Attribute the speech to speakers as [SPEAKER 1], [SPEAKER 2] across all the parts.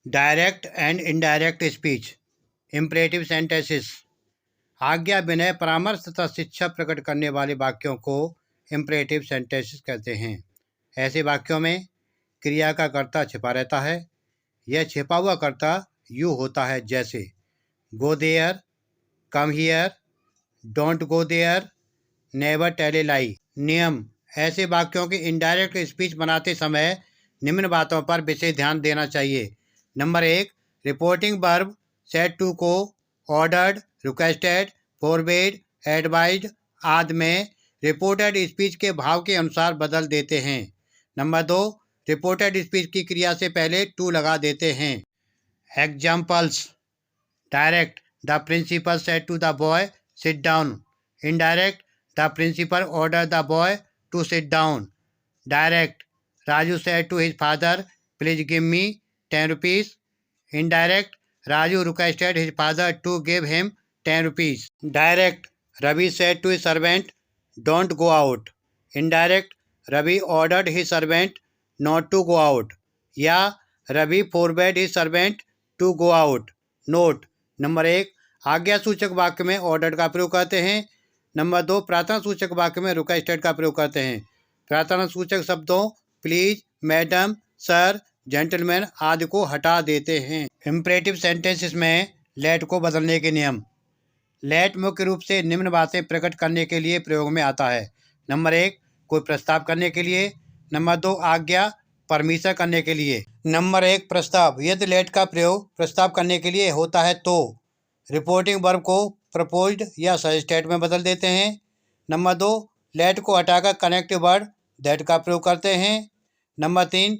[SPEAKER 1] Direct and indirect speech, imperative sentences. आज्ञा, विनय, परामर्श तथा शिक्षा प्रकट करने वाले वाक्यों को इम्परेटिव सेंटेंसेस कहते हैं। ऐसे वाक्यों में क्रिया का कर्ता छिपा रहता है। यह छिपा हुआ कर्ता यू होता है जैसे go there, come here, don't go there, never tell a lie. नियम: ऐसे वाक्यों की इनडायरेक्ट स्पीच बनाते समय निम्न बातों पर विशेष ध्यान देना चाहिए। Number 1, reporting verb said to को ऑर्डर्ड, रिक्वेस्टेड, फोरबेड, एडवाइज्ड आदि में रिपोर्टेड स्पीच के भाव के अनुसार बदल देते हैं। नंबर 2, रिपोर्टेड स्पीच की क्रिया से पहले टू लगा देते हैं। Examples: direct, the principal said to the boy sit down. Indirect, the principal order the boy to sit down. Direct, Raju said to his father please give me 10 rupees. Indirect, Raju requested his father to give him 10 rupees. Direct, Ravi said to his servant, don't go out. Indirect, Ravi ordered his servant not to go out. या Ravi forbade his servant to go out. Note: number 1, आज्ञा सूचक वाक्य में ordered का प्रयोग करते हैं। Number 2, प्रार्थना सूचक वाक्य में रिक्वेस्टेड का प्रयोग करते हैं। प्रार्थना सूचक शब्दों प्लीज, मैडम, सर, जेंटलमैन आदि को हटा देते हैं। इम्परेटिव सेंटेंसेस में लेट को बदलने के नियम। लेट मुख्य रूप से निम्न बातें प्रकट करने के लिए प्रयोग में आता है। नंबर 1, कोई प्रस्ताव करने के लिए। नंबर 2, आज्ञा, परमिशन करने के लिए। नंबर 1, प्रस्ताव। यदि लेट का प्रयोग प्रस्ताव करने के लिए होता है तो रिपोर्टिंग वर्ब को प्रपोज्ड या सजेस्टेड में बदल देते हैं। नंबर 2, लेट को हटाकर कनेक्टिव वर्ड दैट का प्रयोग करते हैं। नंबर 3,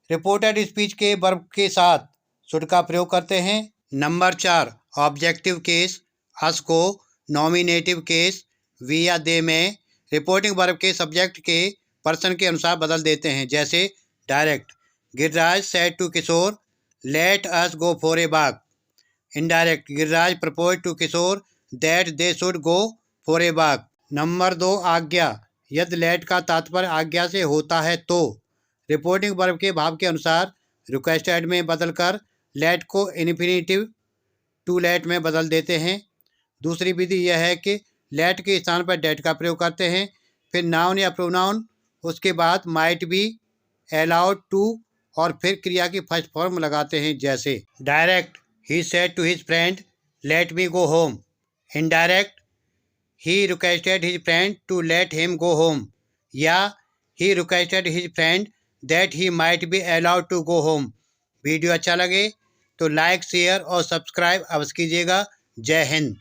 [SPEAKER 1] रिपोर्टेड स्पीच के वर्ब के साथ शुड का प्रयोग करते हैं। नंबर 4, ऑब्जेक्टिव केस अस को नॉमिनेटिव केस वी या दे में रिपोर्टिंग वर्ब के सब्जेक्ट के पर्सन के अनुसार बदल देते हैं। जैसे direct, Giriraj said to Kishore let us go for a walk. Indirect, Giriraj propose to Kishore that they should go for a walk. Number 2, आज्ञा। यदि लेट का तात्पर्य आज्ञा से होता है तो रिपोर्टिंग वर्ब के भाव के अनुसार रिक्वेस्टेड में बदलकर लेट को इन्फिनेटिव टू लेट में बदल देते हैं। दूसरी विधि यह है कि लेट के स्थान पर डेट का प्रयोग करते हैं, फिर नाउन या प्रोनाउन, उसके बाद माइट बी, अलाउड टू और फिर क्रिया की फर्स्ट फॉर्म लगाते हैं। जैसे direct, he said to his friend let me go home. Indirect, he requested his friend to let him go home. या he requested his friend that he might be allowed to go home. Video अच्छा लगे तो like, share और subscribe अवश्य कीजिएगा। जय हिंद।